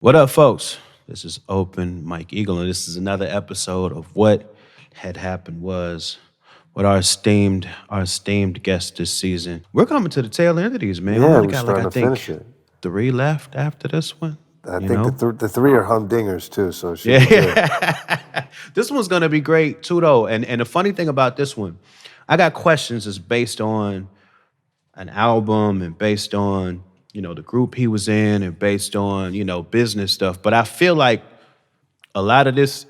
What up, folks? This is Open Mike Eagle, and this is another episode of What Had Happened Was with our esteemed guest this season. We're coming to the tail end of these, man. We Yeah, only we're got starting I to think finish it. 3 left after this one. I You think know? the three are humdingers too, so it should be good. Yeah. This one's gonna be great too, though. And the funny thing about this one, I got questions that's based on an album and based on, the group he was in and based on, business stuff. But I feel like a lot of this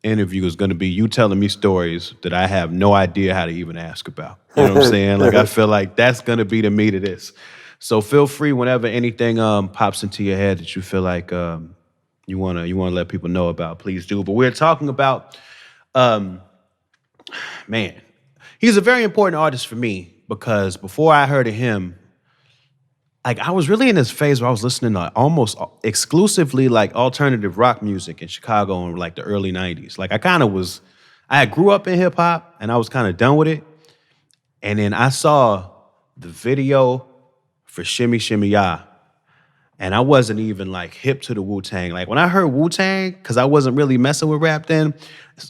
interview is going to be you telling me stories that I have no idea how to even ask about. You know what I'm saying? Like, I feel like that's going to be the meat of this. So feel free whenever anything pops into your head that you feel like you wanna let people know about, please do. But we're talking about man, he's a very important artist for me because before I heard of him, like I was really in this phase where I was listening to almost exclusively like alternative rock music in Chicago in like the early 90s. Like I grew up in hip hop and I was kind of done with it. And then I saw the video for Shimmy Shimmy Ya. And I wasn't even like hip to the Wu-Tang. Like when I heard Wu-Tang, because I wasn't really messing with rap then,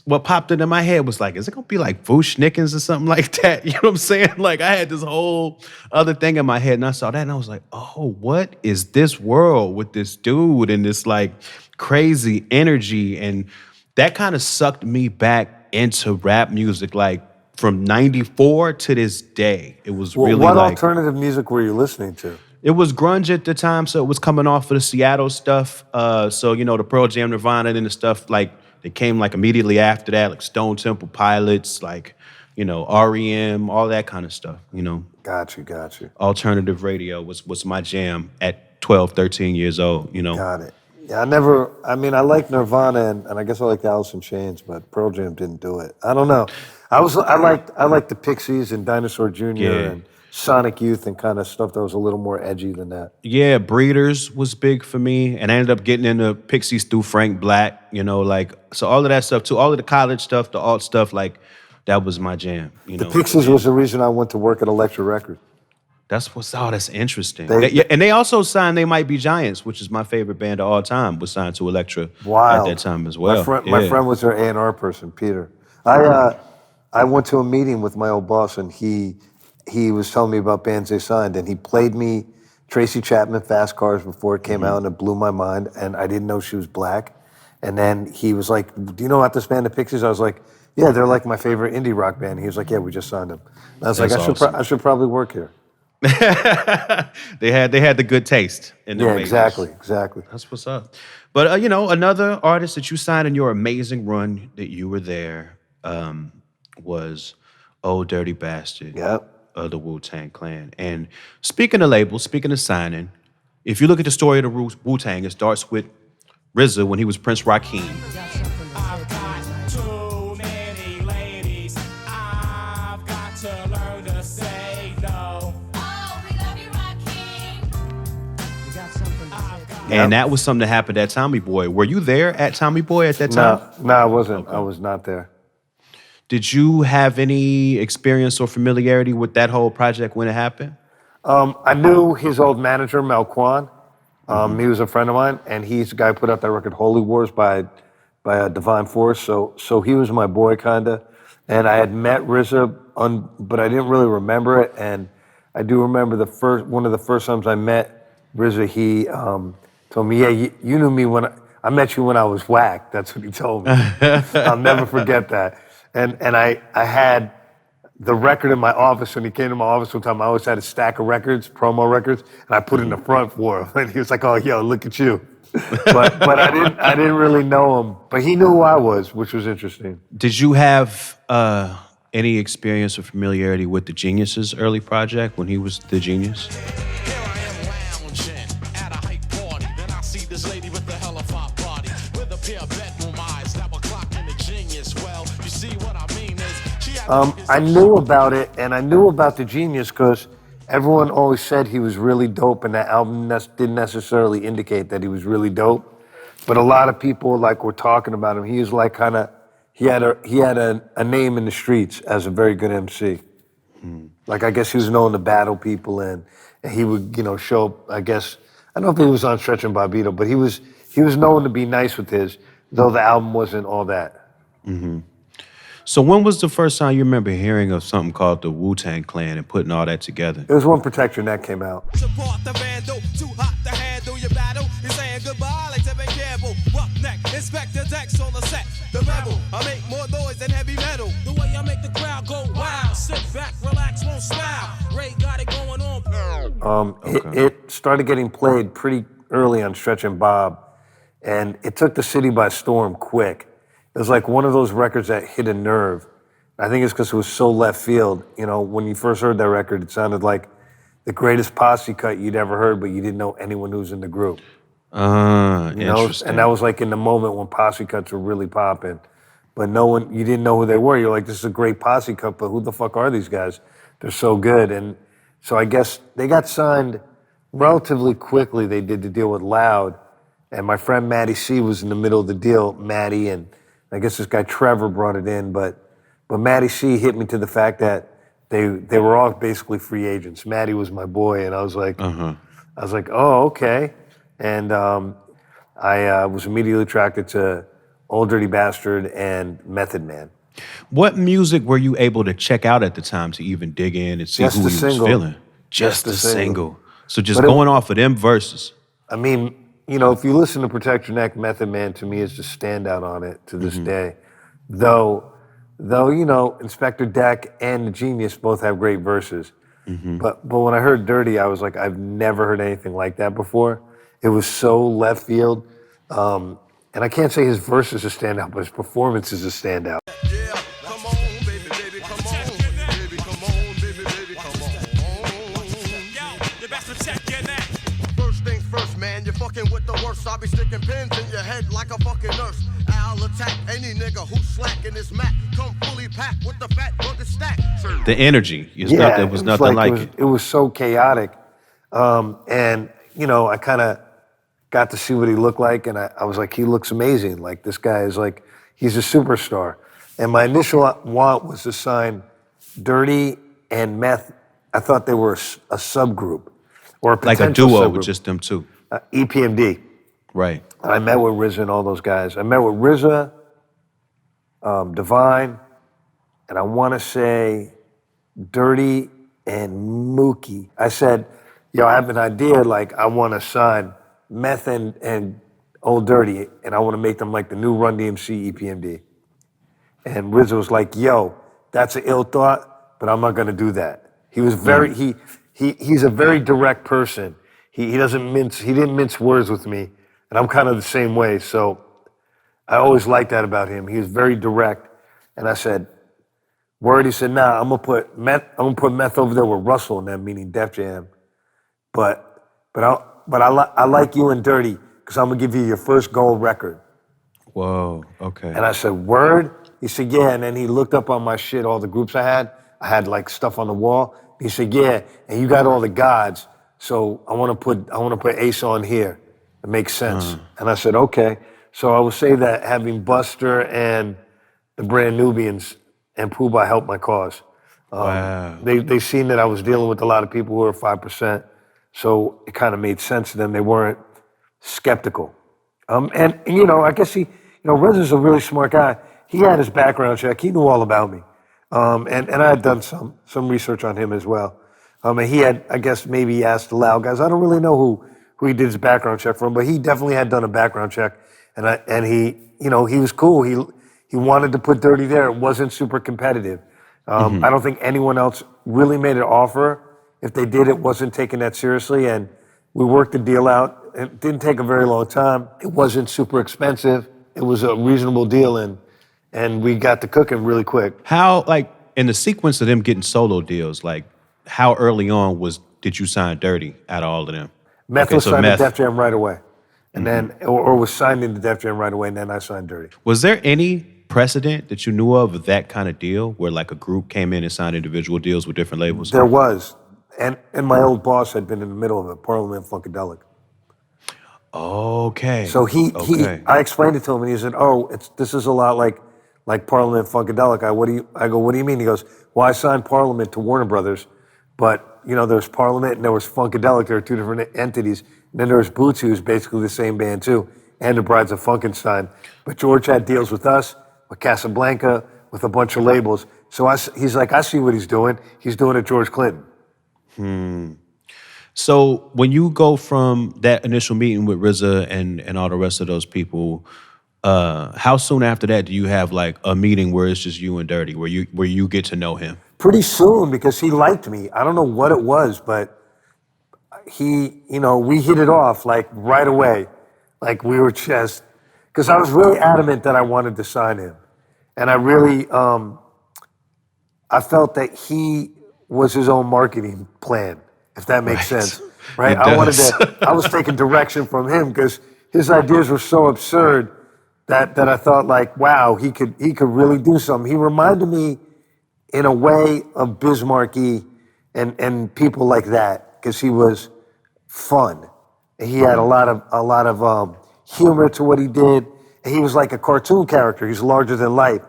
what popped into my head was like, is it gonna be like Voosh Nickens or something like that? You know what I'm saying? Like I had this whole other thing in my head and I saw that and I was like, oh, what is this world with this dude and this like crazy energy? And that kind of sucked me back into rap music like from 94 to this day. It was Well, really what like alternative music were you listening to? it was grunge at the time, so it was coming off of the Seattle stuff. So the Pearl Jam, Nirvana, and the stuff like they came like immediately after that, like Stone Temple Pilots, like REM, all that kind of stuff. Got you. Alternative radio was my jam at 12, 13 years old. Got it. Yeah, I like Nirvana and I guess I like Alice in Chains, but Pearl Jam didn't do it. I don't know. I liked the Pixies and Dinosaur Jr. Yeah. and Sonic Youth and kind of stuff that was a little more edgy than that. Yeah, Breeders was big for me, and I ended up getting into Pixies through Frank Black. So all of that stuff too, all of the college stuff, the alt stuff, like that was my jam. The Pixies was the reason I went to work at Elektra Records. That's interesting. And they also signed They Might Be Giants, which is my favorite band of all time, was signed to Elektra Wild. at that time as well. My friend was their A&R person, Peter. I went to a meeting with my old boss, and he was telling me about bands they signed, and he played me Tracy Chapman, Fast Cars, before it came out, and it blew my mind, and I didn't know she was black. And then he was like, do you know about this band, the Pixies? I was like, yeah, they're like my favorite indie rock band. He was like, yeah, we just signed them. And I was That's like, awesome. I should probably work here. They had the good taste in their makers. Exactly. That's what's up. But another artist that you signed in your amazing run that you were there was Old Dirty Bastard. Yep. Of the Wu-Tang Clan. And speaking of labels, speaking of signing, if you look at the story of the Wu-Tang, it starts with RZA when he was Prince Rakeem. I've got too many ladies. I've got to learn to say no. Oh, we love you, Rakeem. You got something to say? And that was something that happened at Tommy Boy. Were you there at Tommy Boy at that time? No, I wasn't. I was not there. Did you have any experience or familiarity with that whole project when it happened? I knew his old manager, Mel Kwan. He was a friend of mine, and he's the guy who put out that record Holy Wars by Divine Force. So he was my boy, kinda. And I had met RZA, but I didn't really remember it. And I do remember one of the first times I met RZA. He told me, "Yeah, you knew me when I met you when I was whack." That's what he told me. I'll never forget that. And I had the record in my office. When he came to my office one time, I always had a stack of records, promo records, and I put it in the front for him. And he was like, "Oh, yo, look at you." But I didn't really know him. But he knew who I was, which was interesting. Did you have any experience or familiarity with the Genius's early project when he was the Genius? Here I am lounging at a hype party. Then I see this lady with the hella fine body. With a pair of bedroom eyes that were clocking the Genius. Well, you see what I mean is she had I knew about it, and I knew about the Genius because everyone always said he was really dope, and that album didn't necessarily indicate that he was really dope. But a lot of people were talking about him. He was he had a name in the streets as a very good MC. Like I guess he was known to battle people, and he would show up. I don't know if he was on Stretch and Bobbito, but he was he was known to be nice with his, though the album wasn't all that. So when was the first time you remember hearing of something called the Wu-Tang Clan and putting all that together? It was when Proteck Ya Neck came out. Support the vandal, too hot to handle your battle. You're saying goodbye like Tevin Campbell. Rough neck, Inspector Dex on the set. The rebel, I make more noise than heavy metal. The way I make the crowd go wild. Sit back, relax, won't smile. Ray got it going on. It started getting played pretty early on Stretch and Bob, and it took the city by storm quick. It was like one of those records that hit a nerve. I think it's because it was so left field. You know, when you first heard that record, it sounded like the greatest posse cut you'd ever heard, but you didn't know anyone who was in the group. You know, Interesting. and that was like in the moment when posse cuts were really popping. But no one, you didn't know who they were. You're like, this is a great posse cut, but who the fuck are these guys? They're so good. And so I guess they got signed relatively quickly. They did the deal with Loud. And my friend Matty C was in the middle of the deal, Matty, and I guess this guy Trevor brought it in. But Matty C hit me to the fact that they were all basically free agents. Matty was my boy, and I was like, oh, okay. And I was immediately attracted to Old Dirty Bastard and Method Man. What music were you able to check out at the time to even dig in and see Just who the he single. was feeling? Just Just the the single. single. So just But it- going off of them verses. I mean, you know, if you listen to Protect Your Neck, Method Man to me is the standout on it to this day. Though, you know, Inspector Deck and The Genius both have great verses. But when I heard Dirty, I was like, I've never heard anything like that before. It was so left field. And I can't say his verses are standout, but his performance is a standout. Yeah, come on, baby, baby, come on. Baby, come on, baby, baby, come on. Yo, you best protect your neck. First things first, man, you're fucking with the worst. I'll be sticking pins in your head like a fucking nurse. I'll attack any nigga who's slacking his mat. Come fully packed with the fat rugged stack. The energy. There was it nothing like was, it. It was so chaotic. And, you know, I kind of got to see what he looked like, and I was like, he looks amazing. Like, this guy is like, he's a superstar. And my initial want was to sign Dirty and Meth. I thought they were a subgroup, or a Like a potential duo subgroup. with just them two. EPMD. Right. I met with RZA and all those guys. I met with RZA, Divine, and I want to say Dirty and Mookie. I said, yo, I have an idea, like, I want to sign Meth and Old Dirty, and I want to make them like the new Run DMC EPMD. And RZA was like, yo, that's an ill thought, but I'm not going to do that. He was very, he's a very direct person. He didn't mince words with me, and I'm kind of the same way. So I always liked that about him. He was very direct. And I said, word, he said, nah, I'm gonna put Meth over there with Russell and them, meaning Def Jam. But I like you and Dirty, because I'm gonna give you your first gold record. Whoa. Okay. And I said, word? He said, yeah. And then he looked up on my shit, all the groups I had. I had like stuff on the wall. He said, yeah, and you got all the gods. So I want to put Ason here. It makes sense. And I said, okay. So I will say that having Buster and the Brand Nubians and Pooh-Bah helped my cause. Wow. They seen that I was dealing with a lot of people who were 5%. So it kind of made sense to them. They weren't skeptical. And you know, I guess RZA's a really smart guy. He had his background check. He knew all about me. And I had done some research on him as well. And he had, I guess maybe he asked the Loud guys. I don't really know who he did his background check from, but he definitely had done a background check. And he, you know, he was cool. He wanted to put Dirty there. It wasn't super competitive. I don't think anyone else really made an offer. If they did, it wasn't taken that seriously. And we worked the deal out. It didn't take a very long time. It wasn't super expensive. It was a reasonable deal, and we got to cooking really quick. How, like, in the sequence of them getting solo deals, like, how early on did you sign Dirty out of all of them? Meth Okay, was so signed Meth. to Def Jam right away. And then, or was signed into Def Jam right away, and then I signed Dirty. Was there any precedent that you knew of that kind of deal where like a group came in and signed individual deals with different labels? There was. And my old boss had been in the middle of it, Parliament Funkadelic. Okay. So Okay. I explained it to him, and he said, "Oh, this is a lot like Parliament Funkadelic." I go, "What do you mean?" He goes, "Well, I signed Parliament to Warner Brothers, but you know, there's Parliament and there was Funkadelic. There are two different entities. And then there was Bootsy, who's basically the same band too. and The Brides of Funkenstein. But George had deals with us, with Casablanca, with a bunch of labels. So he's like, I see what he's doing. He's doing it George Clinton. So when you go from that initial meeting with RZA and all the rest of those people, how soon after that do you have like a meeting where it's just you and Dirty, where you get to know him? Pretty soon, because he liked me. I don't know what it was, but he, we hit it off like right away. Like we were just, because I was really adamant that I wanted to sign him. And I really, I felt that he was his own marketing plan, if that makes sense, right? It I was taking direction from him because his ideas were so absurd that I thought like, wow, he could really do something. He reminded me in a way of Bismarcky and people like that, because he was fun. He had a lot of humor to what he did. And he was like a cartoon character. He's larger than life.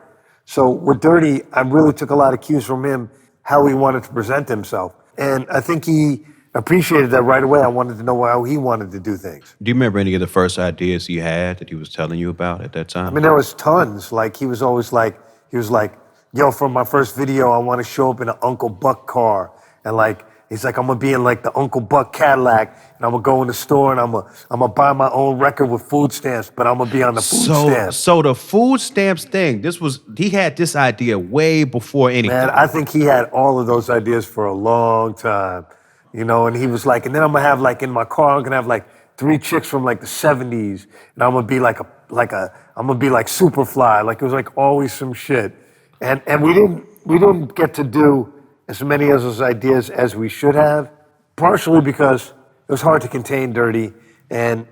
So with Dirty, I really took a lot of cues from him, how he wanted to present himself. And I think he appreciated that right away. I wanted to know how he wanted to do things. Do you remember any of the first ideas he had that he was telling you about at that time? I mean, there was tons. Like, he was like, yo, for my first video, I want to show up in an Uncle Buck car. And like, he's like, I'm going to be in like the Uncle Buck Cadillac, and I'm going to go in the store and I'm going to buy my own record with food stamps, but I'm going to be on the food stamps. So the food stamps thing, he had this idea way before anything. Man, I think he had all of those ideas for a long time, and he was like, and then I'm going to have like in my car, I'm going to have like 3 chicks from like the 70s, and I'm going to be I'm going to be like Superfly. Like, it was like always some shit. And we didn't get to do as many of those ideas as we should have, partially because it was hard to contain Dirty and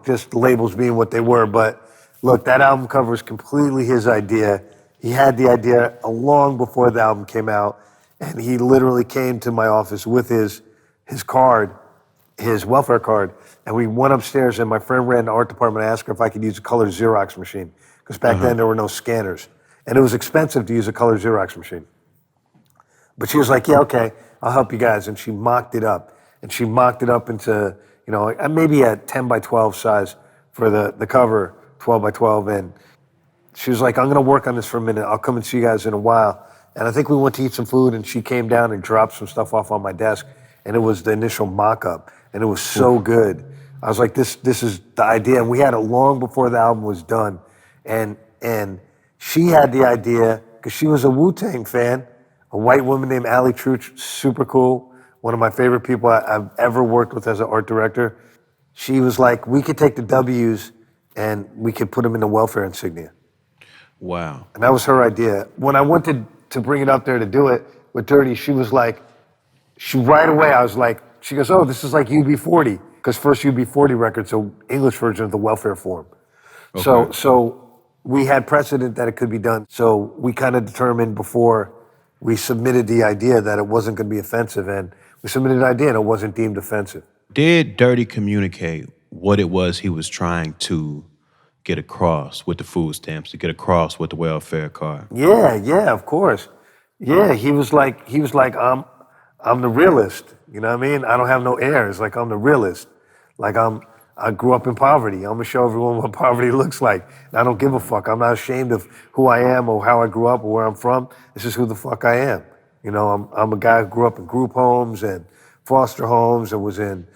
just labels being what they were. But look, that album cover is completely his idea. He had the idea long before the album came out, and he literally came to my office with his card, his welfare card, and we went upstairs, and my friend ran the art department and asked her if I could use a color Xerox machine, because back then there were no scanners, and it was expensive to use a color Xerox machine. But she was like, yeah, okay, I'll help you guys. And she mocked it up. And she mocked it up into, maybe a 10 by 12 size for the cover, 12 by 12. And she was like, I'm going to work on this for a minute. I'll come and see you guys in a while. And I think we went to eat some food, and she came down and dropped some stuff off on my desk. And it was the initial mock-up. And it was so good. I was like, this is the idea. And we had it long before the album was done. And she had the idea, because she was a Wu-Tang fan, a white woman named Allie Truch, super cool, one of my favorite people I've ever worked with as an art director. She was like, we could take the W's and we could put them in the welfare insignia. Wow. And that was her idea. When I wanted to bring it up there to do it with Dirty, she was like, right away, I was like, she goes, oh, this is like UB40, because first UB40 record's the English version of the welfare form. Okay. So we had precedent that it could be done. So we kind of determined before we submitted the idea that it wasn't going to be offensive, and we submitted an idea and it wasn't deemed offensive. Did Dirty communicate what it was he was trying to get across with the food stamps, to get across with the welfare card? Yeah, of course. Yeah, he was like, I'm the realist. You know what I mean? I don't have no airs. Like, I'm the realist. Like, I grew up in poverty. I'm gonna show everyone what poverty looks like. And I don't give a fuck. I'm not ashamed of who I am or how I grew up or where I'm from. It's just who the fuck I am. I'm a guy who grew up in group homes and foster homes and was in,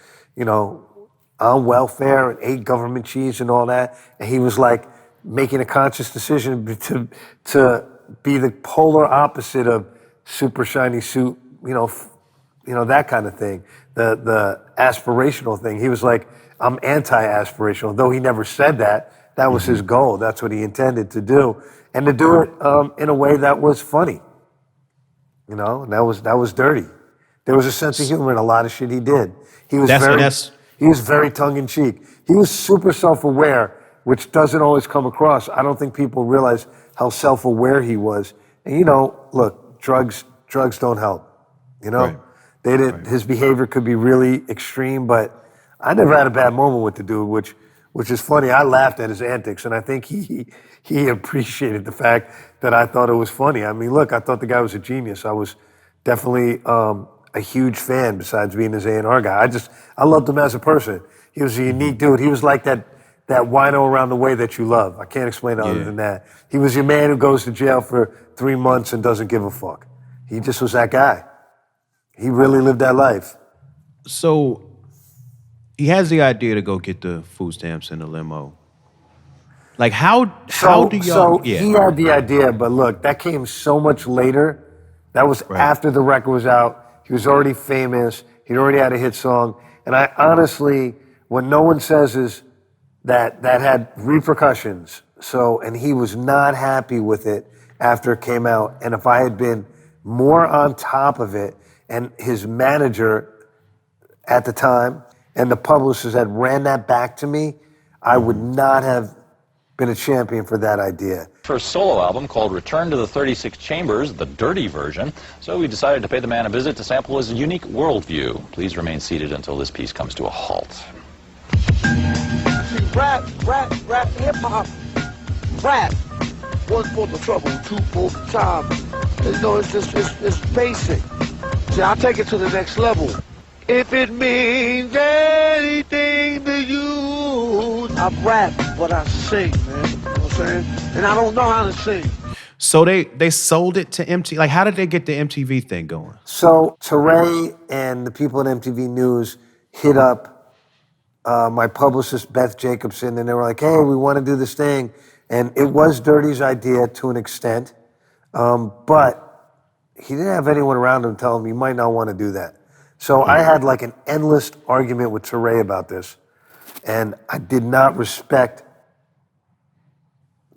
on welfare and ate government cheese and all that. And he was like making a conscious decision to be the polar opposite of super shiny suit, that kind of thing. The aspirational thing. He was like, I'm anti-aspirational, though he never said that. That was his goal. That's what he intended to do. And to do it in a way that was funny. And that was Dirty. There was a sense of humor in a lot of shit he did. He was very tongue-in-cheek. He was super self-aware, which doesn't always come across. I don't think people realize how self-aware he was. And look, drugs don't help. Right. They didn't. Right. His behavior could be really extreme, but I never had a bad moment with the dude, which is funny. I laughed at his antics, and I think he appreciated the fact that I thought it was funny. I mean, look, I thought the guy was a genius. I was definitely a huge fan besides being his A&R guy. I loved him as a person. He was a unique dude. He was like that that wino around the way that you love. I can't explain it other than that. He was your man who goes to jail for 3 months and doesn't give a fuck. He just was that guy. He really lived that life. So he has the idea to go get the food stamps in the limo. Like how do y'all? So he had the idea, but look, that came so much later. That was after the record was out. He was already famous. He'd already had a hit song. And I honestly, what no one says is that had repercussions. So, and he was not happy with it after it came out. And if I had been more on top of it, and his manager at the time and the publishers had ran that back to me, I would not have been a champion for that idea. First solo album called Return to the 36 Chambers, the dirty version. So we decided to pay the man a visit to sample his unique worldview. Please remain seated until this piece comes to a halt. Rap, hip-hop, rap. One for the trouble, two for the time. You know, it's basic. See, I'll take it to the next level. If it means anything to you, I rap what I sing, man. You know what I'm saying? And I don't know how to sing. So they sold it to MTV. Like, how did they get the MTV thing going? So Teray and the people at MTV News hit up my publicist, Beth Jacobson, and they were like, hey, we want to do this thing. And it was Dirty's idea to an extent, but he didn't have anyone around him tell him, you might not want to do that. So I had like an endless argument with Teray about this, and I did not respect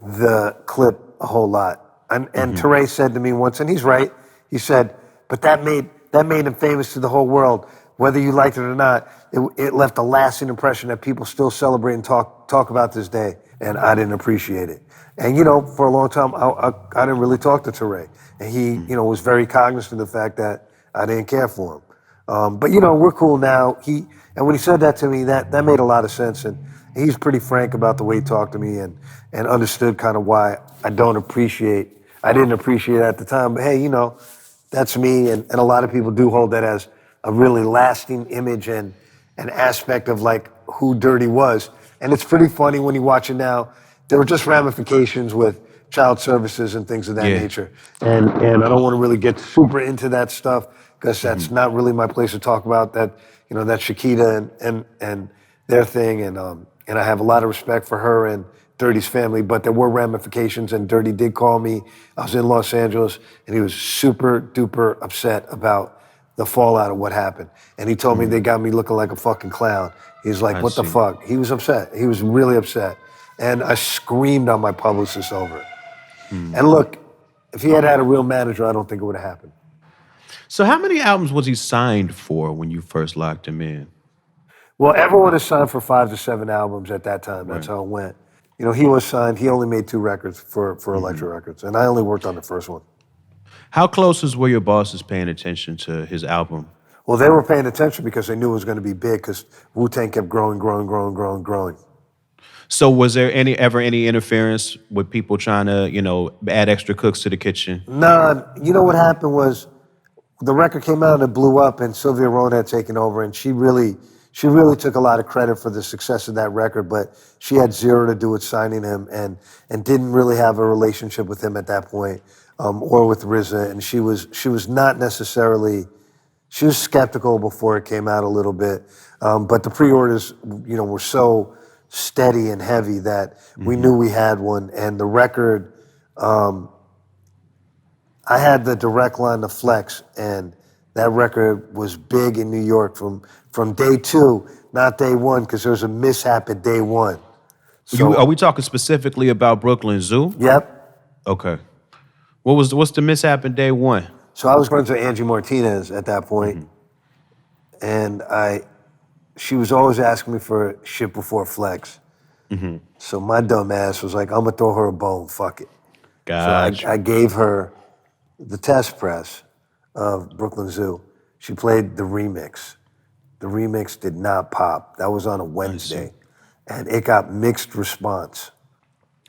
the clip a whole lot. And Teray said to me once, and he's right, he said, but that made him famous to the whole world. Whether you liked it or not, it left a lasting impression that people still celebrate and talk about this day, and I didn't appreciate it. And, you know, for a long time, I didn't really talk to Teray. And he, you know, was very cognizant of the fact that I didn't care for him. But, you know, we're cool now. And when he said that to me, that made a lot of sense. And he's pretty frank about the way he talked to me and understood kind of why I didn't appreciate it at the time. But, hey, you know, that's me. And a lot of people do hold that as a really lasting image and an aspect of, like, who Dirty was. And it's pretty funny when you watch it now. There were just ramifications with child services and things of that nature. And I don't want to really get super into that stuff because that's not really my place to talk about that. You know, that's Shakita and their thing. And I have a lot of respect for her and Dirty's family, but there were ramifications, and Dirty did call me. I was in Los Angeles, and he was super duper upset about the fallout of what happened. And he told me they got me looking like a fucking clown. He's like, what the fuck? He was upset. He was really upset. And I screamed on my publicist over it. And look, if he had had a real manager, I don't think it would have happened. So how many albums was he signed for when you first locked him in? Well, everyone is signed for 5 to 7 albums at that time. That's how it went. You know, he was signed. He only made 2 records for Elektra Records, and I only worked on the first one. How close were your bosses paying attention to his album? Well, they were paying attention because they knew it was going to be big because Wu-Tang kept growing. So was there ever any interference with people trying to, you know, add extra cooks to the kitchen? Nah, you know what happened was the record came out and it blew up, and Sylvia Rhone had taken over, and she really took a lot of credit for the success of that record, but she had zero to do with signing him and didn't really have a relationship with him at that point, or with RZA, and she was not necessarily, she was skeptical before it came out a little bit, but the pre-orders, you know, were so steady and heavy that we knew we had one. And the record, I had the direct line to Flex, and that record was big in New York from day 2, not day 1, because there was a mishap at day 1. So, Are we talking specifically about Brooklyn Zoo? Yep. Okay. What's the mishap in day 1? So I was friends with Angie Martinez at that point, and she was always asking me for shit before Flex. So my dumb ass was like, I'm gonna throw her a bone, fuck it. Gotcha. So I gave her the test press of Brooklyn Zoo. She played the remix. The remix did not pop. That was on a Wednesday. And it got mixed response.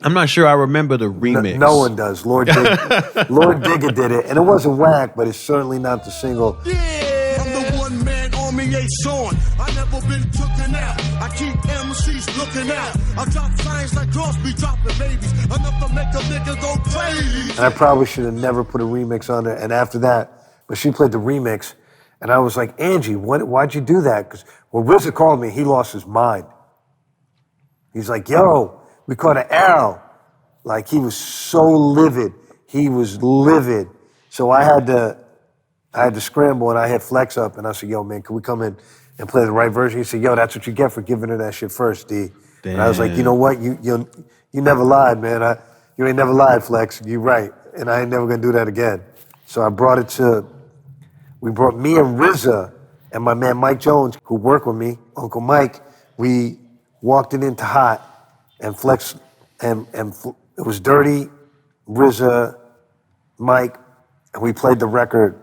I'm not sure I remember the remix. No one does. Lord Digger did it. And it wasn't whack, but it's certainly not the single. Yeah, I'm the one-man army 38 on. I never been tooken out. I keep MCs looking out. I drop signs like Crosby dropping babies. Enough to make a nigga go crazy. And I probably should have never put a remix on there. And after that, but she played the remix, and I was like, Angie, why'd you do that? Because when RZA called me, he lost his mind. He's like, yo, we caught an arrow. Like, he was so livid. He was livid. So I had to scramble, and I had Flex up, and I said, yo, man, can we come in and play the right version? He said, yo, that's what you get for giving her that shit first, D. Damn. And I was like, you know what? You never lied, man. You ain't never lied, Flex. You right. And I ain't never gonna do that again. So we brought me and RZA and my man Mike Jones, who worked with me, Uncle Mike, we walked it into Hot, and Flex, and it was Dirty, RZA, Mike, and we played the record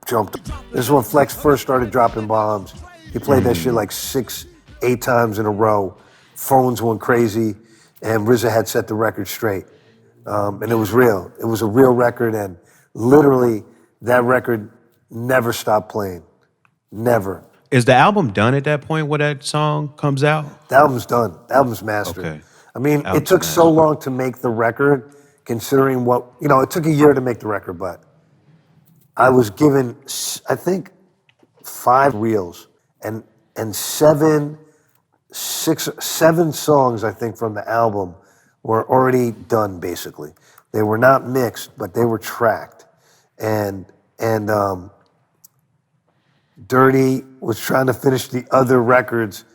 jumped. This is when Flex first started dropping bombs. He played that shit like 6-8 times in a row. Phones went crazy, and RZA had set the record straight. And it was real. It was a real record, and literally that record never stopped playing. Never. Is the album done at that point where that song comes out? The album's done. The album's mastered. Okay. I mean, it took so long to make the record, considering it took a year to make the record, but I was given, I think, 5 reels and 7 songs, I think, from the album were already done, basically. They were not mixed, but they were tracked. And Dirty was trying to finish the other records,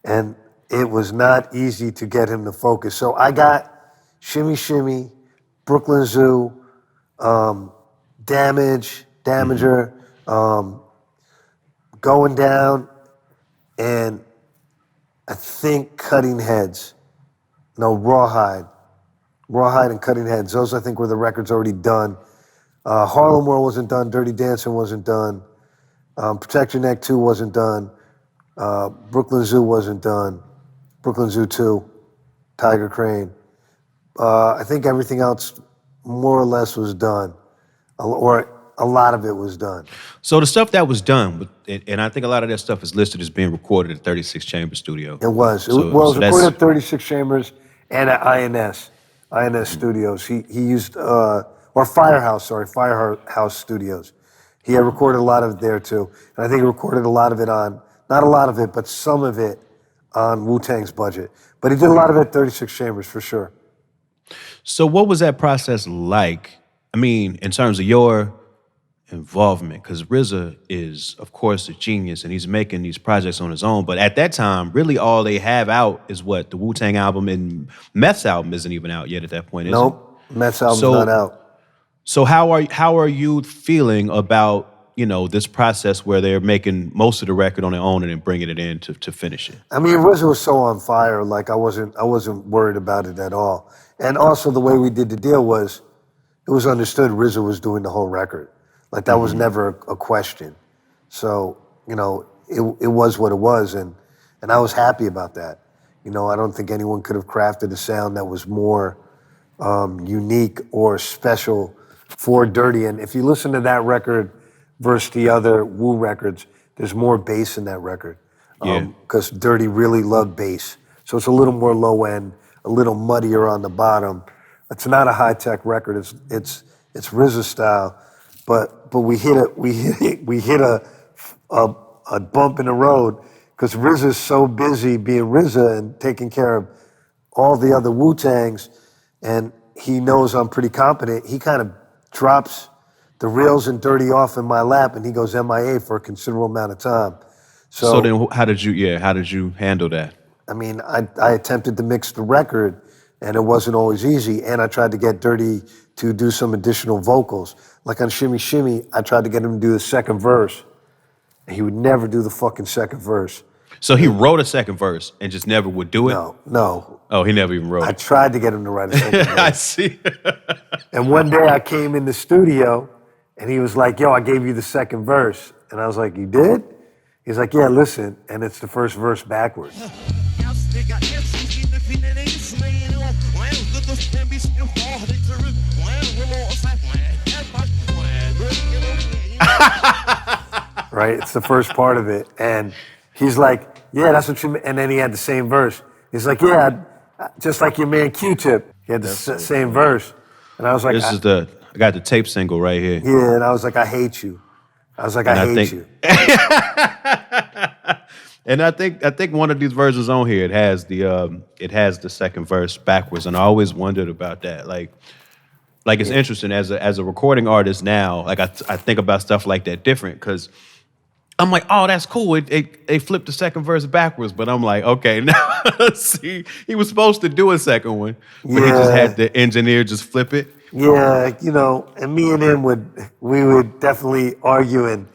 and it was not easy to get him to focus. So I got Shimmy Shimmy, Brooklyn Zoo, Damager, Going Down, and I think Cutting Heads. No, Rawhide and Cutting Heads. Those, I think, were the records already done. Harlem World wasn't done. Dirty Dancing wasn't done. Proteck Ya Neck 2 wasn't done. Brooklyn Zoo wasn't done. Brooklyn Zoo 2, Tiger Crane. I think everything else more or less was done, or a lot of it was done. So the stuff that was done, and I think a lot of that stuff is listed as being recorded at 36 Chamber Studio. It was. It was recorded at 36 Chambers and at INS Studios. He used, or Firehouse Studios. He had recorded a lot of it there too. And I think he recorded a lot of it on, not a lot of it, but some of it on Wu-Tang's budget. But he did a lot of it at 36 Chambers for sure. So what was that process like? I mean, in terms of your involvement, because RZA is, of course, a genius, and he's making these projects on his own. But at that time, really all they have out is what? The Wu-Tang album, and Meth's album isn't even out yet at that point, is it? Nope, Meth's album's not out. So how are you feeling about, this process where they're making most of the record on their own and then bringing it in to finish it? I mean, RZA was so on fire, like I wasn't worried about it at all. And also the way we did the deal was, it was understood RZA was doing the whole record. Like that was never a question. So, it was what it was, and I was happy about that. I don't think anyone could have crafted a sound that was more unique or special for Dirty. And if you listen to that record versus the other Wu records, there's more bass in that record. Because Dirty really loved bass. So it's a little more low end, a little muddier on the bottom. It's not a high-tech record. It's RZA style. But we hit a bump in the road because RZA's so busy being RZA and taking care of all the other Wu-Tangs, and he knows I'm pretty competent. He kind of drops the reels and Dirty off in my lap, and he goes MIA for a considerable amount of time. So then how did you handle that? I mean, I attempted to mix the record, and it wasn't always easy, and I tried to get Dirty to do some additional vocals. Like on Shimmy Shimmy, I tried to get him to do the second verse, and he would never do the fucking second verse. So he wrote a second verse and just never would do it? No. Oh, he never even wrote it. I tried to get him to write a second verse. I see. And one day I came in the studio, and he was like, yo, I gave you the second verse. And I was like, you did? He's like, yeah, listen, and it's the first verse backwards. right? It's the first part of it. And he's like, yeah, that's what you mean. And then he had the same verse. He's like, yeah, just like your man Q-Tip. He had the same verse. And I was like, I got the tape single right here. yeah, and I was like, I hate you. I was like, I hate you. And I think one of these verses on here it has the second verse backwards, and I always wondered about that. Like it's interesting as a recording artist now. Like I think about stuff like that different because I'm like, oh, that's cool. They flipped the second verse backwards, but I'm like, okay, now see, he was supposed to do a second one, but he just had the engineer just flip it. Yeah, and me and him we would definitely argue and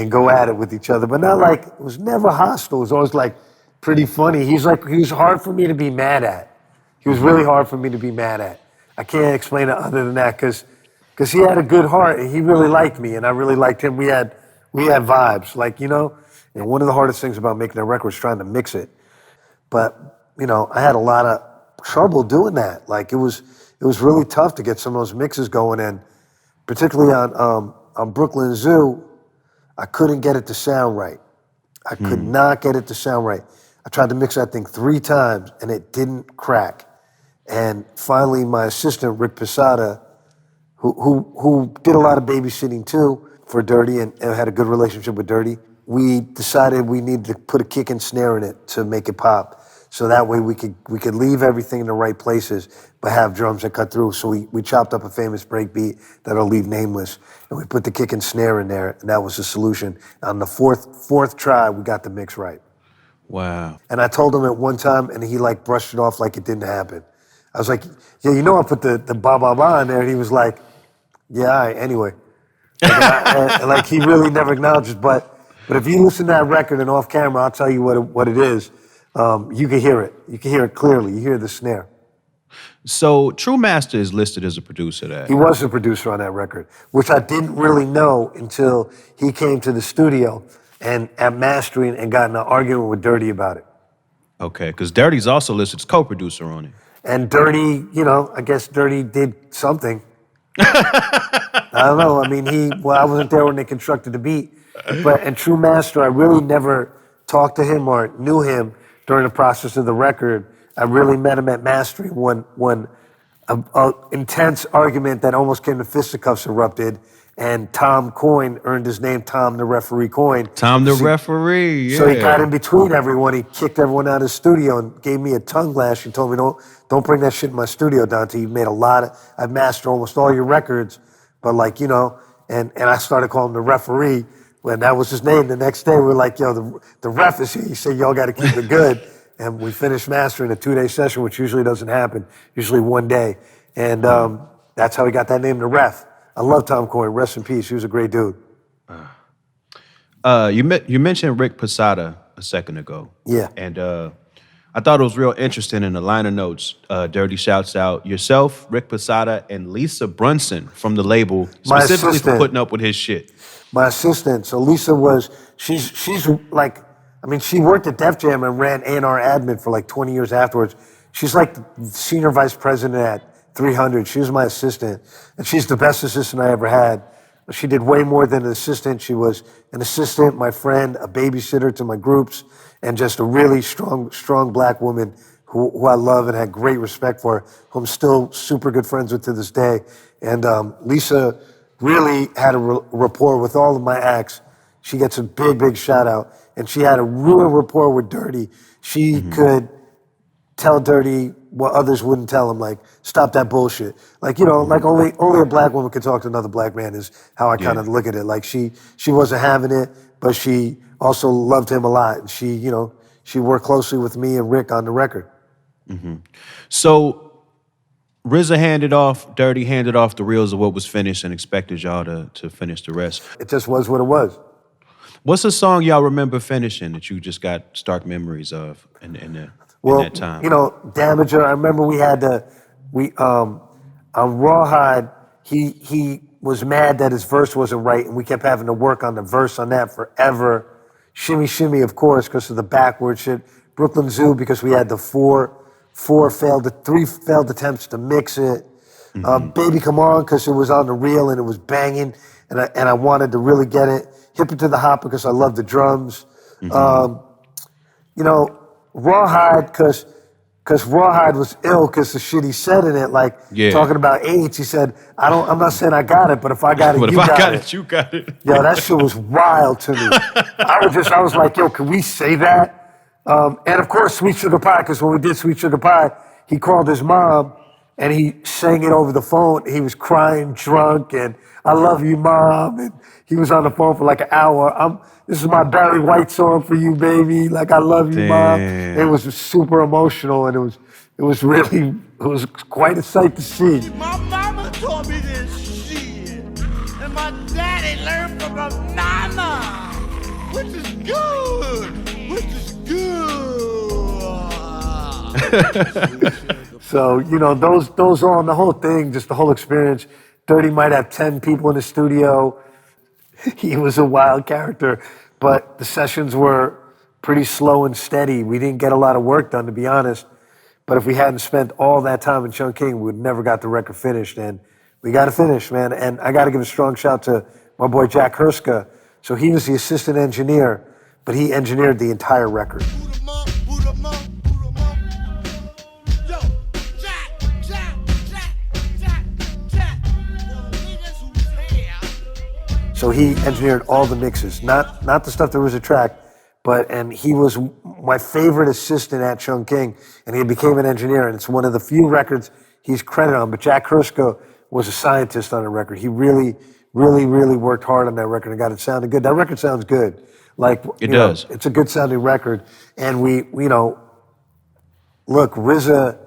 go at it with each other, but not like, it was never hostile. It was always like pretty funny. He was hard for me to be mad at. He was really hard for me to be mad at. I can't explain it other than that because he had a good heart and he really liked me and I really liked him. We had vibes, and one of the hardest things about making a record was trying to mix it. But, I had a lot of trouble doing that. Like it was really tough to get some of those mixes going in, particularly on Brooklyn Zoo. I couldn't get it to sound right. I could not get it to sound right. I tried to mix that thing 3 times and it didn't crack. And finally, my assistant, Rick Posada, who did a lot of babysitting too for Dirty and had a good relationship with Dirty, we decided we needed to put a kick and snare in it to make it pop. So that way we could leave everything in the right places, but have drums that cut through. So we chopped up a famous break beat that'll leave nameless, and we put the kick and snare in there, and that was the solution. On the fourth try, we got the mix right. Wow. And I told him at one time, and he brushed it off like it didn't happen. I was like, yeah, I put the ba ba ba in there, and he was like, yeah, all right, anyway. And he really never acknowledged it, but if you listen to that record and off camera, I'll tell you what it is. You can hear it. You can hear it clearly. You hear the snare. So True Master is listed as a producer there. He was a producer on that record, which I didn't really know until he came to the studio and at mastering and got in an argument with Dirty about it. Okay, because Dirty's also listed as co-producer on it. And Dirty, I guess Dirty did something. I don't know. I mean, I wasn't there when they constructed the beat. And True Master, I really never talked to him or knew him during the process of the record. I really met him at mastering when an intense argument that almost came to fisticuffs erupted, and Tom Coyne earned his name Tom the Referee Coyne. Tom the Referee, yeah. So he got in between everyone. He kicked everyone out of his studio and gave me a tongue lash and told me, don't bring that shit in my studio, Dante. You've made I've mastered almost all your records, but and I started calling him the Referee. When that was his name, the next day we were like, yo, the ref is here. He said, y'all got to keep it good. And we finished mastering a 2-day session, which usually doesn't happen, usually 1 day. And that's how he got that name, the ref. I love Tom Coyne. Rest in peace. He was a great dude. You mentioned Rick Posada a second ago. Yeah. And I thought it was real interesting in the liner notes. Dirty shouts out yourself, Rick Posada, and Lisa Brunson from the label, specifically for putting up with his shit. My assistant. So Lisa she's like, she worked at Def Jam and ran A&R admin for 20 years afterwards. She's like the senior vice president at 300. She was my assistant, and she's the best assistant I ever had. She did way more than an assistant. She was an assistant, my friend, a babysitter to my groups, and just a really strong black woman who I love and had great respect for, who I'm still super good friends with to this day. And Lisa really had a rapport with all of my acts. She gets a big shout out. And she had a real rapport with Dirty. She could tell Dirty what others wouldn't tell him, like, stop that bullshit. Only a black woman could talk to another black man is how I kind of look at it. Like she wasn't having it, but she also loved him a lot. And she worked closely with me and Rick on the record. Mm-hmm. So RZA handed off, Dirty handed off the reels of what was finished and expected y'all to finish the rest. It just was what it was. What's a song y'all remember finishing that you just got stark memories of in that time? Damager. I remember we had on Rawhide, he was mad that his verse wasn't right, and we kept having to work on the verse on that forever. Shimmy Shimmy, of course, because of the backward shit. Brooklyn Zoo, because we had the three failed attempts to mix it. Baby Come On, because it was on the reel and it was banging, and I wanted to really get it. Hip It to the Hop because I love the drums. You know, Rawhide because Rawhide was ill because the shit he said in it, like talking about AIDS. He said, I'm not saying I got it, but if I got it, but you if I got it, you got it. Yo, that shit was wild to me. I was like, yo, can we say that? And of course, Sweet Sugar Pie, because when we did Sweet Sugar Pie, he called his mom and he sang it over the phone. He was crying, drunk, and I love you, Mom. And he was on the phone for like an hour. This is my Barry White song for you, baby. Like, I love you, Mom. It was super emotional, and it was quite a sight to see. My mama taught me this shit, and my daddy learned from my mama, which is good, So, you know, those on the whole thing, just the whole experience. Dirty might have 10 people in the studio. He was a wild character, but the sessions were pretty slow and steady. We didn't get a lot of work done, to be honest. But if we hadn't spent all that time in Chungking, we would never got the record finished. And we got it finished, man. And I got to give a strong shout to my boy Jack Herska. So he was the assistant engineer, but he engineered the entire record. So he engineered all the mixes, not the stuff that was a track, and he was my favorite assistant at Chungking, and he became an engineer, and it's one of the few records he's credited on. But Jack Herska was a scientist on the record. He really, really, really worked hard on that record and got it sounding good. That record sounds good. Like it does. It's a good sounding record, and we look, RZA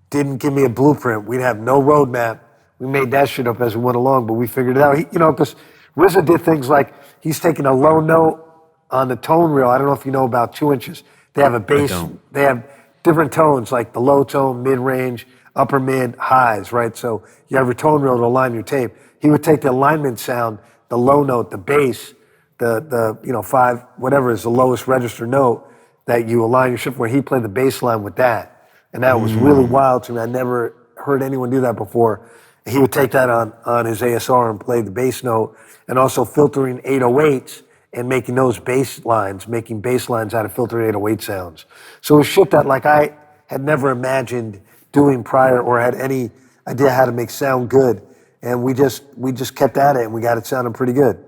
didn't give me a blueprint. We'd have no roadmap. We made that shit up as we went along, but we figured it out. Because RZA did things like he's taking a low note on the tone reel. I don't know if you know about 2 inches. They have a bass. They have different tones, like the low tone, mid-range, upper mid, highs, right? So you have your tone reel to align your tape. He would take the alignment sound, the low note, the bass, the 5, whatever is the lowest register note that you align your shit where he played the bass line with that. And that was really wild to me. I never heard anyone do that before. He would take that on his ASR and play the bass note, and also filtering 808s and making those bass lines, making bass lines out of filtered 808 sounds. So it was shit that like I had never imagined doing prior or had any idea how to make sound good. And we just kept at it and we got it sounding pretty good.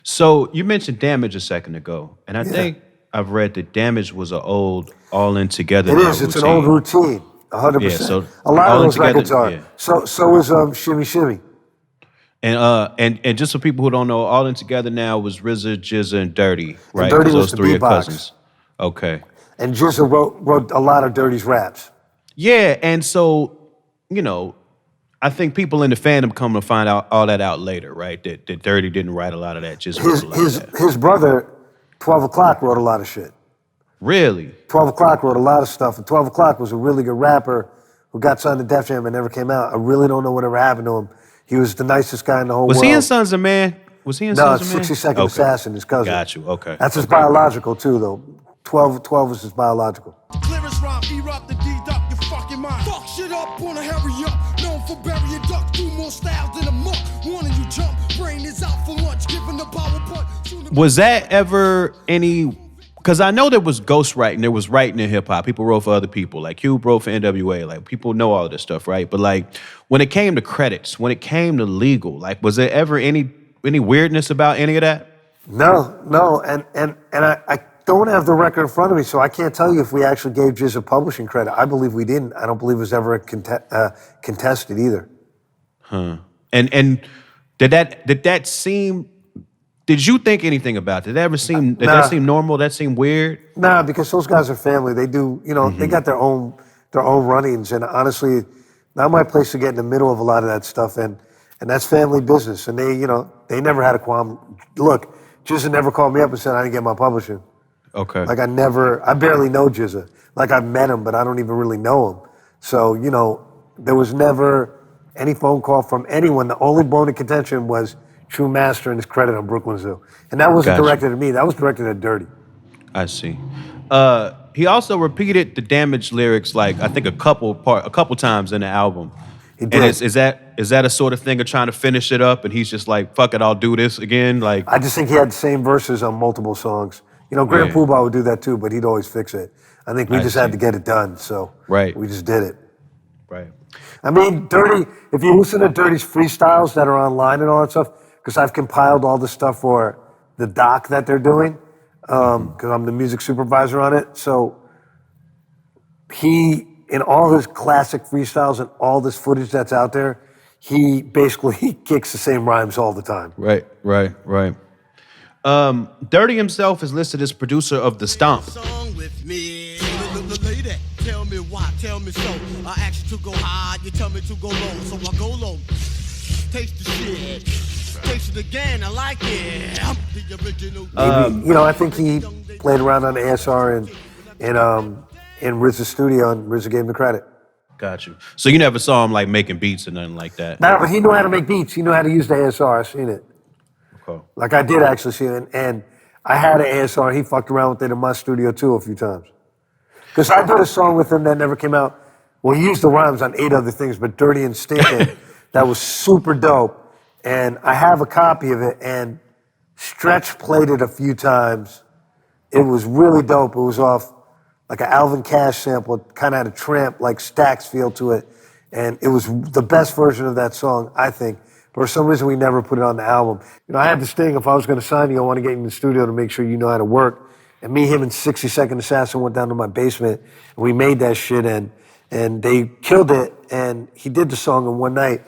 So you mentioned Damage a second ago, and I think I've read that Damage was an old All In Together It is, it's an old routine. 100%. Yeah, so a lot of those Together, records are. yeah. So is Shimmy Shimmy. And just for people who don't know, All In Together now was RZA, GZA, and Dirty, right? And Dirty was those the three are beatbox. cousins. Okay. And GZA wrote a lot of Dirty's raps. Yeah, and so, I think people in the fandom come to find out all that out later, right? That Dirty didn't write a lot of that. GZA wrote a lot of that. His brother, 12 O'Clock, wrote a lot of shit. Really? 12 O'Clock wrote a lot of stuff, and 12 O'Clock was a really good rapper who got signed to Def Jam and never came out. I really don't know whatever happened to him. He was the nicest guy in the whole world. Was he in Sons of Man? Was he in Sons of Man? No, 60-Second Assassin, his cousin. Got you, okay. That's his biological, too, though. 12 was his biological. Clearest rhyme, erupt the deduct your fucking mind. Fuck shit up, wanna hurry up. Known for burying duck, do more styles than a muck. Wanting you jump, brain is out for lunch, giving the power punch. Was that ever any? Because I know there was ghostwriting, there was writing in hip hop. People wrote for other people, like Cube wrote for NWA. Like people know all this stuff, right? But like when it came to credits, when it came to legal, like was there ever any weirdness about any of that? No, and I don't have the record in front of me, so I can't tell you if we actually gave GZA publishing credit. I believe we didn't. I don't believe it was ever contested either. Huh. And did that seem? Did you think anything about it? Did that ever seem? Did that seem normal? That seem weird? Nah, because those guys are family. They do, they got their own runnings, and honestly, not my place to get in the middle of a lot of that stuff, and that's family business. And they never had a qualm. Look, GZA never called me up and said I didn't get my publishing. Okay. Like I barely know GZA. Like I've met him, but I don't even really know him. So, there was never any phone call from anyone. The only bone of contention was True Master and his credit on Brooklyn Zoo. And that wasn't directed at me. That was directed at Dirty. I see. He also repeated the Damage lyrics, like I think a couple times in the album. He did. And is that a sort of thing of trying to finish it up, and he's just like, fuck it, I'll do this again? Like, I just think he had the same verses on multiple songs. You know, Grand Yeah. Poobah would do that too, but he'd always fix it. I think we I just had see. to get it done, so Right. we just did it. right. I mean, Dirty, if you listen to Dirty's freestyles that are online and all that stuff, because I've compiled all the stuff for the doc that they're doing, because I'm the music supervisor on it. So he, in all his classic freestyles and all this footage that's out there, he basically kicks the same rhymes all the time. Right. Dirty himself is listed as producer of The Stomp. Song with me. Lady, tell me why, tell me so. I ask you to go high, you tell me to go low, so I go low. Taste the shit. Taste it again, I like it. I'm the original. You know, I think he played around on ASR in RZA's studio, and RZA gave him the credit. Got you. So you never saw him like making beats or nothing like that? No, but he knew how to make beats. He knew how to use the ASR. I've seen it. Okay. Like I did actually see it, and I had an ASR. He fucked around with it in my studio too a few times. Because I did a song with him that never came out. Well, he used the rhymes on 8 other things, but Dirty and Stinkin', that was super dope. And I have a copy of it, and Stretch played it a few times. It was really dope. It was off like an Alvin Cash sample. It kind of had a Tramp, like Stax feel to it. And it was the best version of that song, I think. But for some reason, we never put it on the album. You know, I had this thing, if I was going to sign you, I want to get you in the studio to make sure you know how to work. And me, him, and 60 Second Assassin went down to my basement, and we made that shit, and they killed it, and he did the song in one night.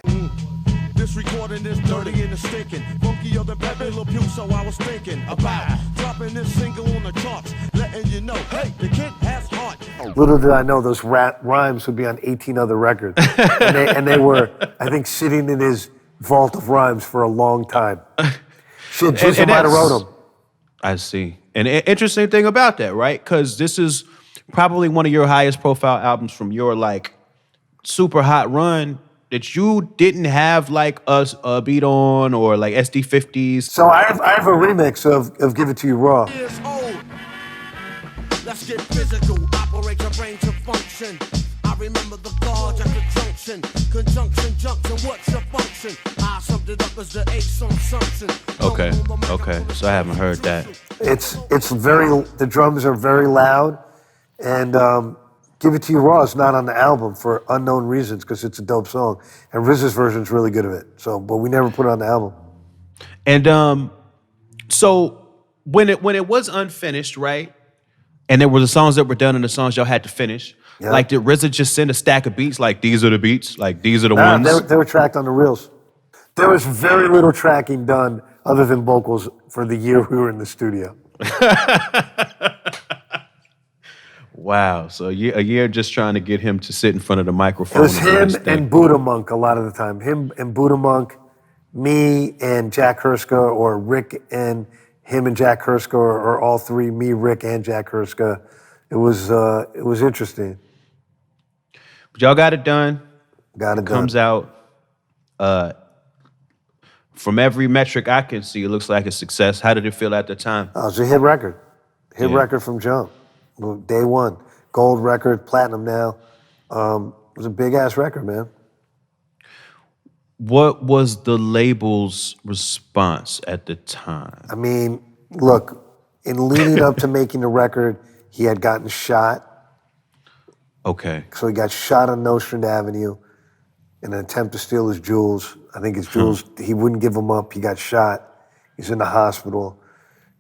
This recording is dirty and it's stinking. Funkier than Pepe Le Pew, so I was thinking about dropping this single on the charts, letting you know, hey, the kid has heart. Little did I know those rhymes would be on 18 other records. and they were, I think, sitting in his vault of rhymes for a long time. Shit, Jizza might have wrote them. I see. And interesting thing about that, right? Because this is probably one of your highest profile albums from your like super hot run that you didn't have like a beat on or like SD50s. So I have a remix of Give It To You Raw. Years old. Let's get physical, operate your brain to function. I remember the gauge at the junction. Conjunction, what's your function? I summed it up as the Ason Unique. Okay. So I haven't heard that. It's very, the drums are very loud, and Give It To You Raw is not on the album for unknown reasons because it's a dope song, and RZA's version is really good of it. So, but we never put it on the album. And so when it was unfinished, right? And there were the songs that were done and the songs y'all had to finish. Yeah. Like, did RZA just send a stack of beats? Like, these are the beats? Like, these are the Nah, ones? they were tracked on the reels. There was very little tracking done other than vocals for the year we were in the studio. Wow. So a year just trying to get him to sit in front of the It microphone. was and do him his thing. and Buddha Monk a lot of the time. Him and Buddha Monk, me and Jack Herska, or Rick and him and Jack Herska, or all three, me, Rick, and Jack Herska. It was interesting. But y'all got it done. Got it done. Comes out. From every metric I can see, it looks like a success. How did it feel at the time? Oh, it was a hit record. Hit Yeah. record from jump. Well, day one. Gold record, platinum now. It was a big ass record, man. What was the label's response at the time? I mean, look, in leading up to making the record, he had gotten shot. Okay. So he got shot on Nostrand Avenue in an attempt to steal his jewels. I think his jewels, he wouldn't give them up. He got shot. He's in the hospital.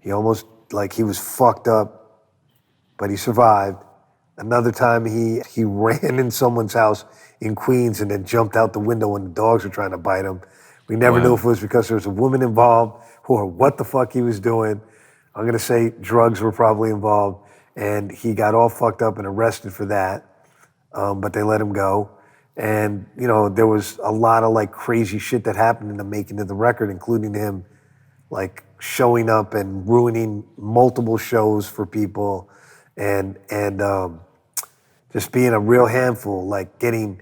He almost, like, he was fucked up, but he survived. Another time he ran in someone's house in Queens and then jumped out the window when the dogs were trying to bite him. We never knew if it was because there was a woman involved or what the fuck he was doing. I'm gonna say drugs were probably involved, and he got all fucked up and arrested for that, but they let him go. And, you know, there was a lot of like crazy shit that happened in the making of the record, including him like showing up and ruining multiple shows for people and just being a real handful, like getting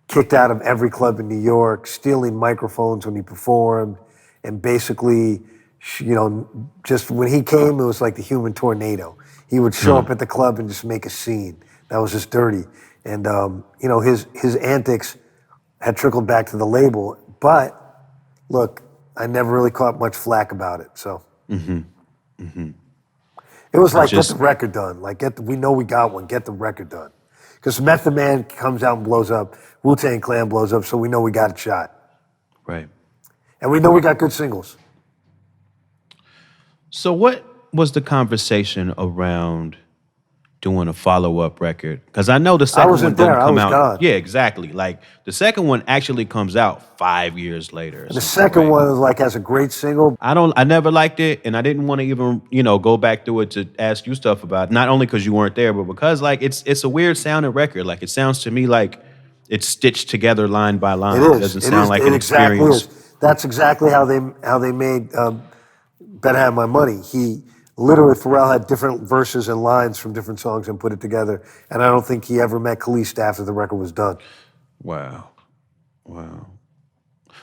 kicked out of every club in New York, stealing microphones when he performed, and basically, you know, just when he came, it was like the human tornado. He would show up at the club and just make a scene. That was just Dirty. And, you know, his antics had trickled back to the label. But look, I never really caught much flack about it. So it was like, get the record done. Like, we know we got one. Get the record done. Because Method Man comes out and blows up. Wu-Tang Clan blows up, so we know we got it shot. Right. And we know we got good singles. So what was the conversation around doing a follow-up record? Because I know the second one didn't come out. Gone. Yeah, exactly. Like the second one actually comes out 5 years later. And the second one was like, has a great single. I never liked it, and I didn't want to even, go back through it to ask you stuff about it. Not only because you weren't there, but because like it's a weird sounding record. Like it sounds to me like it's stitched together line by line. It is. It doesn't sound like an exactly experience. Is. That's exactly how they made Better Have My Money. Literally, Pharrell had different verses and lines from different songs and put it together. And I don't think he ever met Khalees after the record was done. Wow.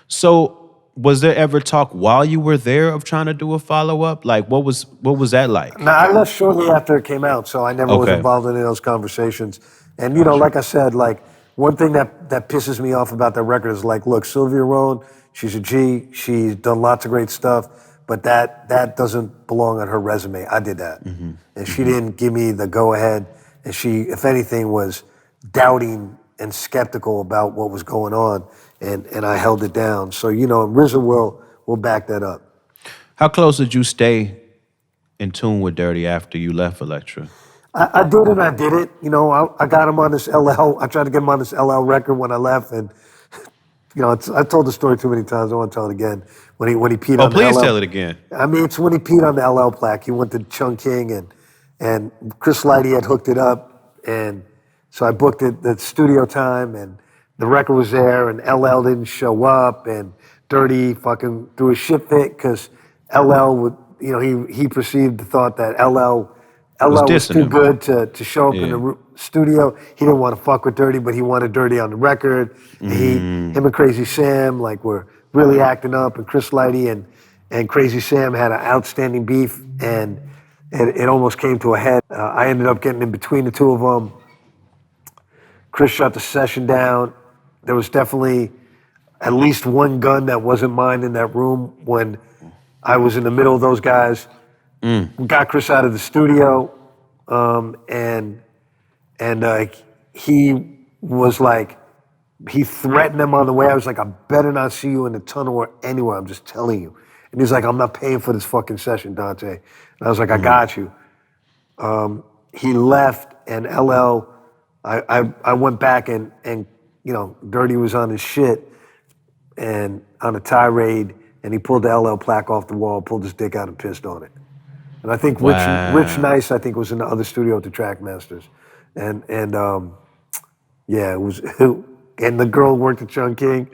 So was there ever talk while you were there of trying to do a follow-up? Like, what was that like? Now, I left shortly after it came out, so I never was involved in any of those conversations. And, like I said, like, one thing that pisses me off about that record is like, look, Sylvia Rhone, she's a G, she's done lots of great stuff, but that doesn't belong on her resume. I did that. And she didn't give me the go-ahead, and she, if anything, was doubting and skeptical about what was going on, and I held it down. So, RZA will back that up. How close did you stay in tune with Dirty after you left Elektra? I did and I did it. I got him on this LL. I tried to get him on this LL record when I left, and I told the story too many times. I want to tell it again. When he peed on the LL. Oh, please tell it again. I mean, it's when he peed on the LL plaque. He went to Chungking, and Chris Lighty had hooked it up, and so I booked it the studio time, and the record was there, and LL didn't show up, and Dirty fucking threw a shit fit because LL would, he perceived the thought that LL was too good to show up in the studio. He didn't want to fuck with Dirty, but he wanted Dirty on the record. Him and Crazy Sam were really acting up, and Chris Lighty and Crazy Sam had an outstanding beef, and it almost came to a head. I ended up getting in between the two of them. Chris shut the session down. There was definitely at least one gun that wasn't mine in that room when I was in the middle of those guys. We got Chris out of the studio, and he was like, he threatened them on the way. I was like, I better not see you in the tunnel or anywhere. I'm just telling you. And he's like, I'm not paying for this fucking session, Dante. And I was like, I got you. He left, and LL, I went back and Dirty was on his shit and on a tirade, and he pulled the LL plaque off the wall, pulled his dick out and pissed on it. And I think Rich Nice, was in the other studio at the Trackmasters. And it was, and the girl worked at Chungking,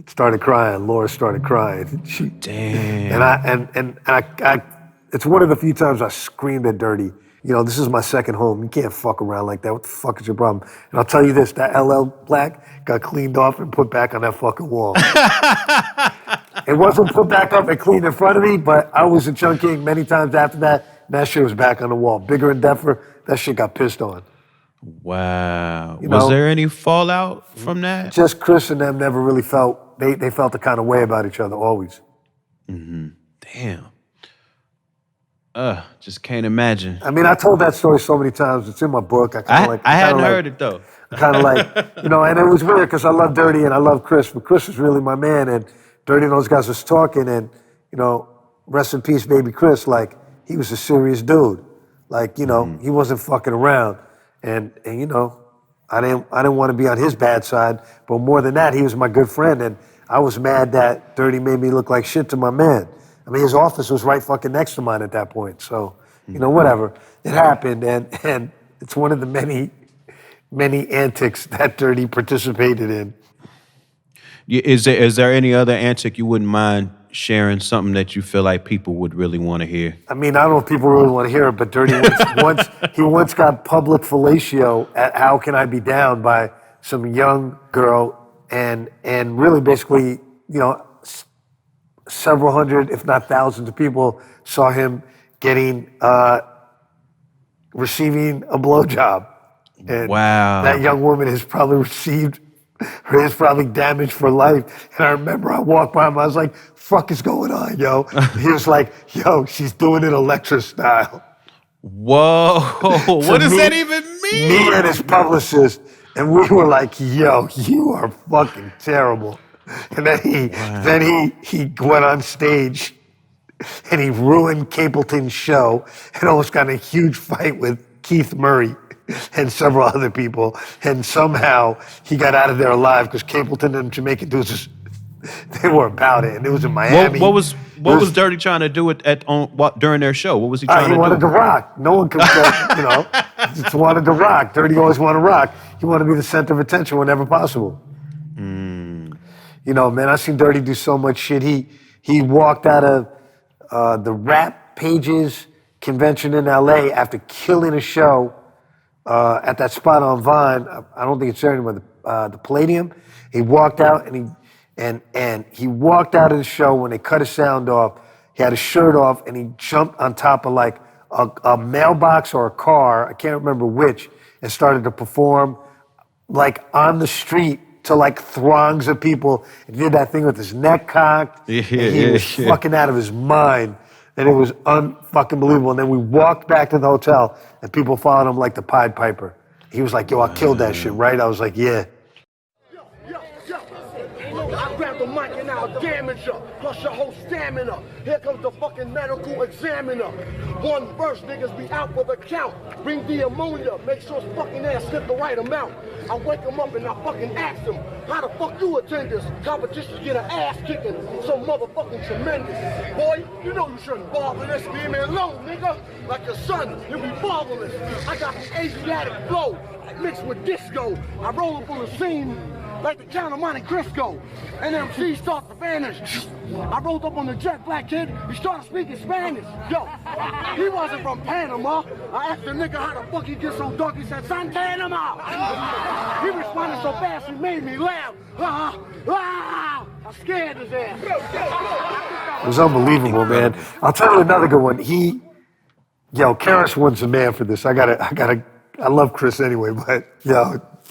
started crying. Laura started crying. Damn. And I it's one of the few times I screamed at Dirty, this is my second home. You can't fuck around like that. What the fuck is your problem? And I'll tell you this, that LL plaque got cleaned off and put back on that fucking wall. It wasn't put back up and cleaned in front of me, but I was in Chungking many times after that, and that shit was back on the wall. Bigger and Deffer, that shit got pissed on. Wow. Was there any fallout from that? Just Chris and them never really felt, they felt the kind of way about each other, always. Damn. Just can't imagine. I mean, I told that story so many times. It's in my book. I hadn't heard it though. Kind of like, and it was weird because I love Dirty and I love Chris, but Chris was really my man, and Dirty and those guys was talking, and rest in peace, baby Chris. Like, he was a serious dude. Like, he wasn't fucking around, and I didn't want to be on his bad side, but more than that, he was my good friend, and I was mad that Dirty made me look like shit to my man. I mean, his office was right fucking next to mine at that point. So, whatever. It happened, and it's one of the many, many antics that Dirty participated in. Is there any other antic you wouldn't mind sharing, something that you feel like people would really want to hear? I mean, I don't know if people really want to hear it, but Dirty once got public fellatio at How Can I Be Down by some young girl, and really basically, several hundred, if not thousands of people saw him receiving a blowjob. And wow. That young woman has probably received Or he's probably damaged for life. And I remember I walked by him, I was like, fuck is going on, yo? He was like, yo, she's doing it Elektra style. Whoa, what does me- that even mean? Me and his publicist, and we were like, yo, you are fucking terrible. And then he went on stage and he ruined Capleton's show and almost got in a huge fight with Keith Murray and several other people. And somehow he got out of there alive because Capleton and Jamaican dudes, they were about it. And it was in Miami. What was Dirty trying to do during their show? What was he trying to do? He wanted to rock. No one could say, he just wanted to rock. Dirty always wanted to rock. He wanted to be the center of attention whenever possible. Man, I've seen Dirty do so much shit. He walked out of the Rap Pages convention in LA after killing a show at that spot on Vine. I don't think it's there anymore, the Palladium. He walked out and he walked out of the show when they cut his sound off. He had his shirt off and he jumped on top of like a mailbox or a car, I can't remember which, and started to perform like on the street to like throngs of people. And he did that thing with his neck cocked. And he was fucking out of his mind. And it was unfucking believable. And then we walked back to the hotel and people followed him like the Pied Piper. He was like, yo, I killed that shit, right? I was like, yeah. I grab the mic and I'll damage her, plus your whole stamina. Here comes the fucking medical examiner. One verse, niggas be out for the count. Bring the ammonia, make sure his fucking ass hit the right amount. I wake him up and I fucking ask him, how the fuck you attend this? Competition get an ass kicking, so motherfucking tremendous. Boy, you know you shouldn't bother this. Leave me alone, nigga. Like your son, you'll be marvelous. I got the Asiatic flow, mixed with disco. I roll up on the scene like the Count of Monte Cristo. NMC starts to vanish. I rolled up on the jet black kid, he started speaking Spanish. Yo, he wasn't from Panama. I asked the nigga how the fuck he get so dark, he said, Santanama. He responded so fast, he made me laugh. I scared his ass. It was unbelievable, man. I'll tell you another good one. Karis One's the man for this. I love Chris anyway, but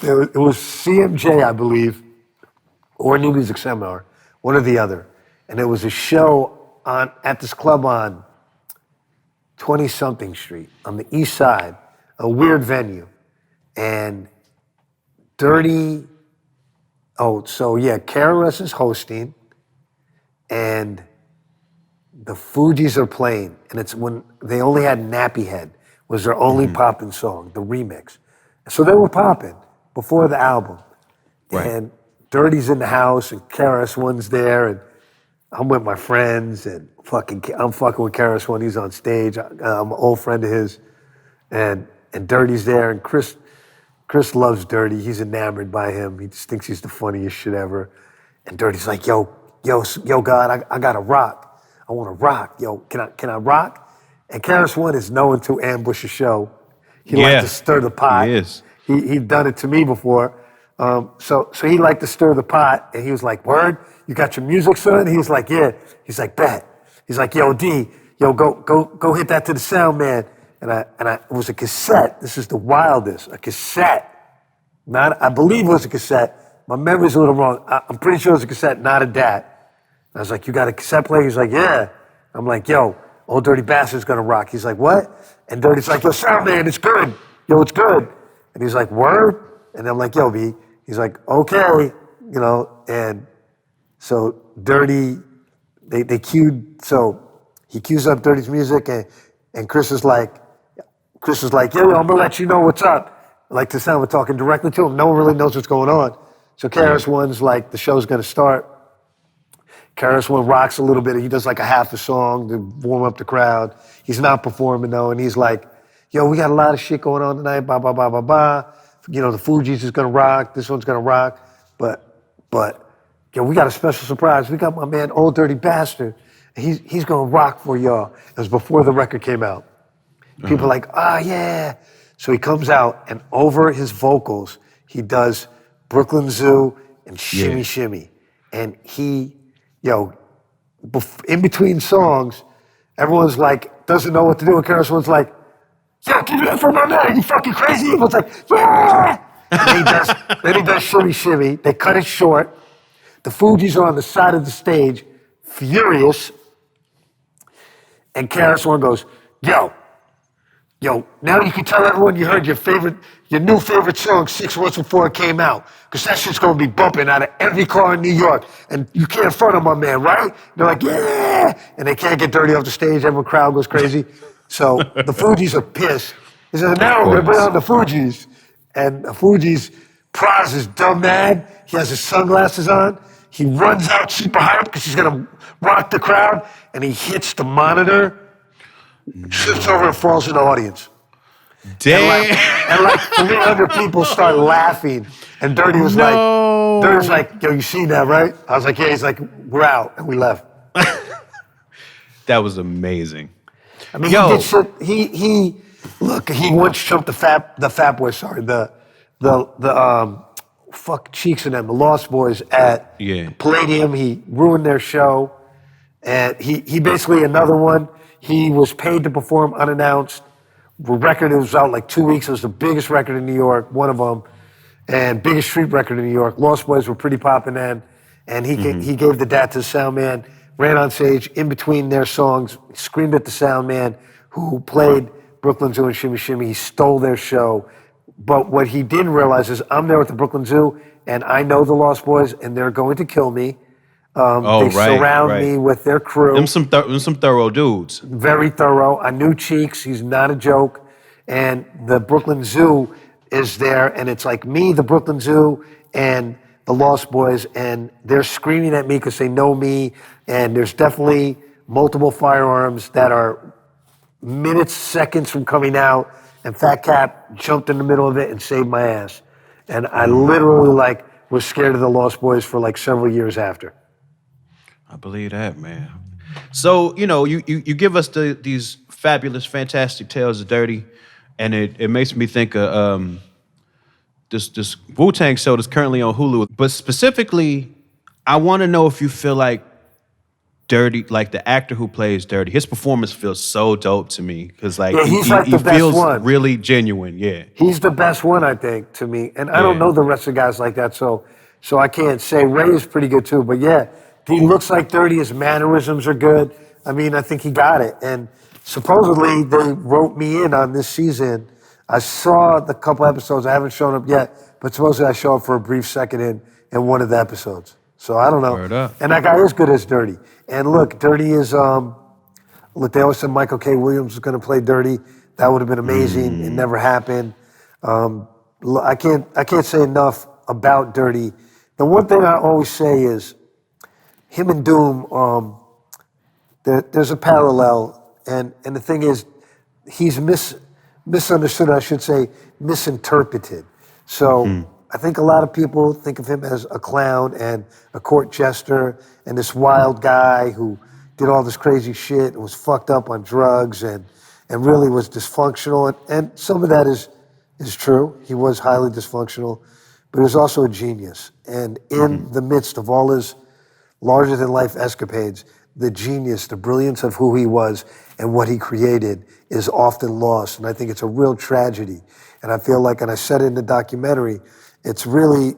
it was CMJ, I believe, or New Music Seminar, one or the other. And it was a show at this club on 20-something Street on the east side, a weird venue. And Dirty, KRS is hosting, and the Fugees are playing. And it's when they only had Nappy Head, was their only poppin' song, the remix. So they were popping before the album. Right. And Dirty's in the house and KRS One's there and I'm with my friends and I'm fucking with KRS One. He's on stage. I'm an old friend of his. And Dirty's there and Chris loves Dirty. He's enamored by him. He just thinks he's the funniest shit ever. And Dirty's like, yo, God, I gotta rock. I wanna rock. Yo, can I rock? And KRS One is known to ambush a show. He likes to stir the pot. He is. He'd done it to me before. So he liked to stir the pot, and he was like, word, you got your music, son? He was like, yeah. He's like, bet. He's like, yo, D, go hit that to the sound man. And it was a cassette. This is the wildest, a cassette. I believe it was a cassette. My memory's a little wrong. I'm pretty sure it was a cassette, not a DAT. I was like, you got a cassette player? He's like, yeah. I'm like, yo, Old Dirty Bastard's gonna rock. He's like, what? And Dirty's like, yo, sound man, it's good. Yo, it's good. And he's like, word? And I'm like, yo, B. He's like, okay, and so Dirty, they cued, so he cues up Dirty's music and Chris is like, yo, I'm gonna let you know what's up. Like the sound, we're talking directly to him. No one really knows what's going on. So KRS One's like, the show's gonna start. KRS One rocks a little bit. He does like a half a song to warm up the crowd. He's not performing though, and he's like, yo, we got a lot of shit going on tonight, blah, blah, blah, blah, blah. The Fugees is gonna rock, this one's gonna rock, but we got a special surprise. We got my man, Old Dirty Bastard. He's gonna rock for y'all. It was before the record came out. People are like, yeah. So he comes out, and over his vocals, he does Brooklyn Zoo and Shimmy Shimmy. And he, in between songs, everyone's like, doesn't know what to do, and KRS One's like, yo, give me that for my man, you fucking crazy. Everyone's like, yeah! Then he does Shimmy Shimmy. They cut it short. The Fugees are on the side of the stage, furious. And KRS-One goes, yo, now you can tell everyone you heard your new favorite song 6 months before it came out. Because that shit's going to be bumping out of every car in New York. And you can't front on my man, right? And they're like, yeah. And they can't get dirty off the stage. Every crowd goes crazy. So the Fugees are pissed. He says, now we're going to bring on the Fugees. And the Fugees, Praz is dumb mad. He has his sunglasses on. He runs out super hyped because he's going to rock the crowd. And he hits the monitor, trips over and falls in the audience. Damn. And like 300 people start laughing. And Dirty was like, yo, you seen that, right? I was like, yeah. He's like, we're out. And we left. That was amazing. I mean, he did shit. He once chumped the Fat Boys, sorry, the fuck Cheeks and them, the Lost Boys at Palladium. He ruined their show. And he basically, another one, he was paid to perform unannounced. The record was out like 2 weeks. It was the biggest record in New York, one of them, and biggest street record in New York. Lost Boys were pretty popping then. And he gave the dat to the sound man, ran on stage in between their songs, screamed at the sound man who played Brooklyn Zoo and Shimmy Shimmy. He stole their show. But what he didn't realize is I'm there with the Brooklyn Zoo, and I know the Lost Boys, and they're going to kill me. They surround me with their crew. Them some thorough dudes. Very thorough. I knew Cheeks. He's not a joke. And the Brooklyn Zoo is there, and it's like me, the Brooklyn Zoo, and the Lost Boys, and they're screaming at me because they know me, and there's definitely multiple firearms that are minutes, seconds from coming out, and Fat Cap jumped in the middle of it and saved my ass. And I literally was scared of the Lost Boys for several years after. I believe that, man. So, you give us these fabulous, fantastic tales of Dirty, and it makes me think of this Wu-Tang show that's currently on Hulu. But specifically, I want to know if you feel like Dirty, like the actor who plays Dirty, his performance feels so dope to me because he feels one. Really genuine. Yeah, he's the best one, I think, to me. And I don't know the rest of the guys like that, so I can't say. Ray is pretty good too, but yeah. He looks like Dirty. His mannerisms are good. I mean, I think he got it. And supposedly they wrote me in on this season. I saw the couple episodes. I haven't shown up yet, but supposedly I show up for a brief second in one of the episodes. So I don't know. Word up. And that guy is good as Dirty. And look, Dirty is, they always said Michael K. Williams was going to play Dirty. That would have been amazing. It never happened. I can't say enough about Dirty. The one thing I always say is, him and Doom, there's a parallel, and the thing is, he's misunderstood, I should say, misinterpreted. So I think a lot of people think of him as a clown and a court jester and this wild guy who did all this crazy shit and was fucked up on drugs and really was dysfunctional. And some of that is true. He was highly dysfunctional, but he was also a genius. And in the midst of all his larger-than-life escapades, the genius, the brilliance of who he was and what he created is often lost. And I think it's a real tragedy. And I feel like, and I said it in the documentary, it's really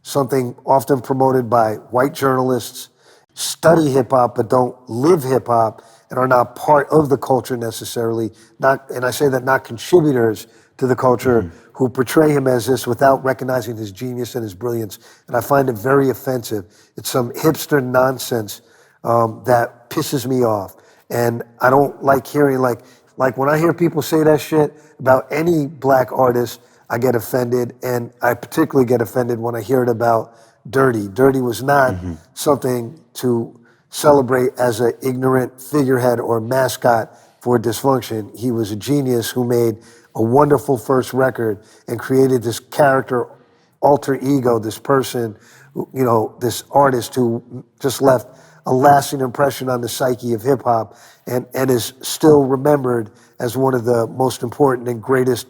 something often promoted by white journalists, study hip-hop but don't live hip-hop and are not part of the culture necessarily, and I say that not contributors to the culture, who portray him as this without recognizing his genius and his brilliance. And I find it very offensive. It's some hipster nonsense that pisses me off. And I don't like hearing, like when I hear people say that shit about any black artist, I get offended. And I particularly get offended when I hear it about Dirty. Dirty was not something to celebrate as an ignorant figurehead or mascot for dysfunction. He was a genius who made a wonderful first record and created this character, alter ego, this person, this artist who just left a lasting impression on the psyche of hip hop and is still remembered as one of the most important and greatest,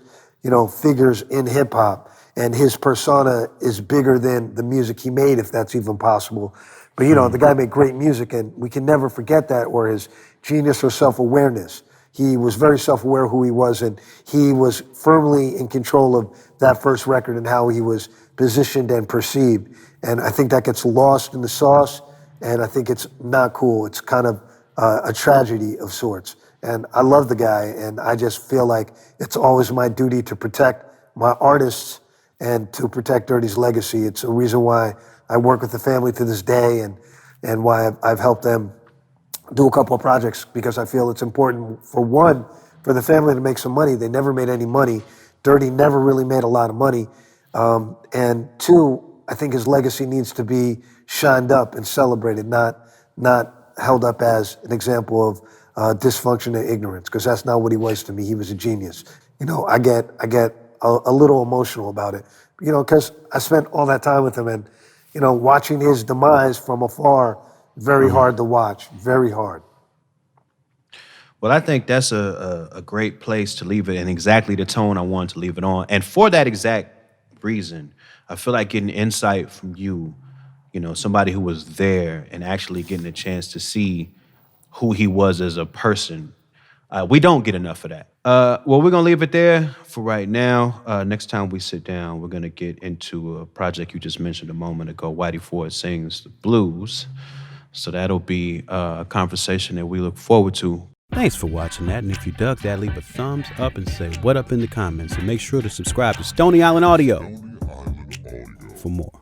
figures in hip hop. And his persona is bigger than the music he made, if that's even possible. But the guy made great music, and we can never forget that, or his genius or self-awareness. he was very self-aware of who he was, and he was firmly in control of that first record and how he was positioned and perceived. And I think that gets lost in the sauce, and I think it's not cool. It's kind of a tragedy of sorts. And I love the guy, and I just feel like it's always my duty to protect my artists and to protect Dirty's legacy. It's a reason why I work with the family to this day, and why I've helped them do a couple of projects, because I feel it's important, for one, for the family to make some money. They never made any money. Dirty never really made a lot of money. And two, I think his legacy needs to be shined up and celebrated, not held up as an example of dysfunction and ignorance, because that's not what he was to me. He was a genius. You know, I get a little emotional about it, you know, because I spent all that time with him, and, you know, watching his demise from afar, very hard to watch, very hard. Well, I think that's a great place to leave it, and exactly the tone I wanted to leave it on. And for that exact reason, I feel like getting insight from you, you know, somebody who was there and actually getting a chance to see who he was as a person. We don't get enough of that. Well, we're going to leave it there for right now. Next time we sit down, we're going to get into a project you just mentioned a moment ago, Whitey Ford Sings the Blues. So that'll be a conversation that we look forward to. Thanks for watching that, and if you dug that, leave a thumbs up and say what up in the comments, and make sure to subscribe to Stony Island Audio for more.